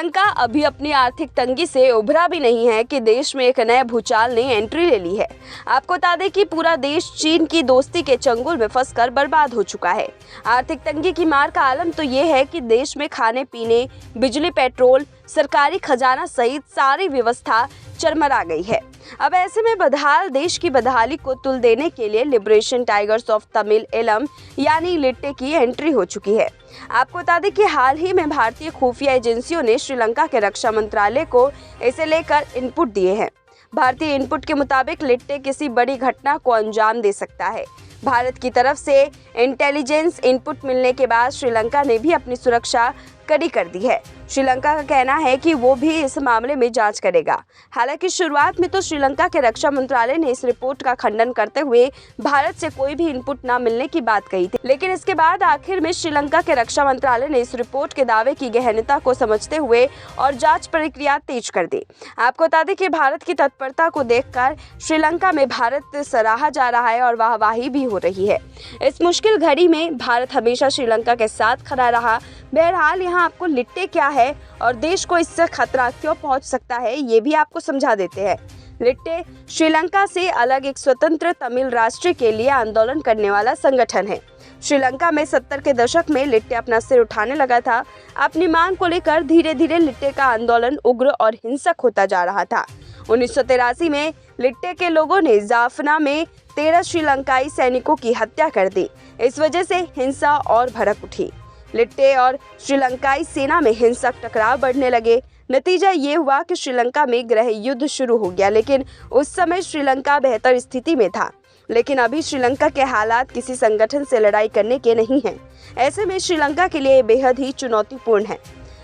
श्रीलंका अभी अपनी आर्थिक तंगी से उभरा भी नहीं है कि देश में एक नए भूचाल ने एंट्री ले ली है। आपको बता दें कि पूरा देश चीन की दोस्ती के चंगुल में फंसकर बर्बाद हो चुका है। आर्थिक तंगी की मार का आलम तो ये है कि देश में खाने पीने, बिजली, पेट्रोल, सरकारी खजाना सहित सारी व्यवस्था चरमरा गई है। अब ऐसे में बदहाल देश की बदहाली को तुल देने के लिए liberation tigers of Tamil Eelam यानी लिट्टे की एंट्री हो चुकी है। आपको बता दें कि हाल ही में भारतीय खुफिया एजेंसियों ने श्रीलंका के रक्षा मंत्रालय को इसे लेकर इनपुट दिए हैं। भारतीय इनपुट के मुताबिक लिट्टे किसी बड़ी घटना को अंजाम दे सकता है। भारत की तरफ से इंटेलिजेंस इनपुट मिलने के बाद श्रीलंका ने भी अपनी सुरक्षा कड़ी कर दी है। श्रीलंका का कहना है कि वो भी इस मामले में जांच करेगा। हालांकि शुरुआत में तो श्रीलंका के रक्षा मंत्रालय ने इस रिपोर्ट का खंडन करते हुए भारत से कोई भी इनपुट न मिलने की बात कही थी, लेकिन इसके बाद आखिर में श्रीलंका के रक्षा मंत्रालय ने इस रिपोर्ट के दावे की गहनता को समझते हुए और जांच प्रक्रिया तेज कर दी। आपको बता दें कि भारत की तत्परता को देखकर श्रीलंका में भारत सराहा जा रहा है और वाहवाही भी हो रही है। इस मुश्किल घड़ी में भारत हमेशा श्रीलंका के साथ खड़ा रहा। बहरहाल यहाँ आपको लिट्टे क्या है और देश को इससे खतरा क्यों पहुंच सकता है, ये भी आपको समझा देते हैं। लिट्टे श्रीलंका से अलग एक स्वतंत्र तमिल राष्ट्र के लिए आंदोलन करने वाला संगठन है। श्रीलंका में 70 के दशक में लिट्टे अपना सिर उठाने लगा था। अपनी मांग को लेकर धीरे धीरे लिट्टे का आंदोलन उग्र और हिंसक होता जा रहा था। 1983 में लिट्टे के लोगों ने जाफना में 13 श्रीलंकाई सैनिकों की हत्या कर दी। इस वजह से हिंसा और भड़क उठी। लिट्टे और श्रीलंकाई सेना में हिंसक टकराव बढ़ने लगे। नतीजा ये हुआ कि श्रीलंका में गृह युद्ध शुरू हो गया, लेकिन उस समय श्रीलंका बेहतर स्थिति में था। लेकिन अभी श्रीलंका के हालात किसी संगठन से लड़ाई करने के नहीं हैं। ऐसे में श्रीलंका के लिए बेहद ही चुनौतीपूर्ण है।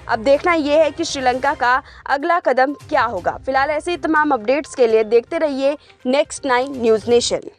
अब देखना यह है कि श्रीलंका का अगला कदम क्या होगा। फिलहाल ऐसे ही तमाम अपडेट्स के लिए देखते रहिए नेक्स्ट 9 न्यूज़ नेशन।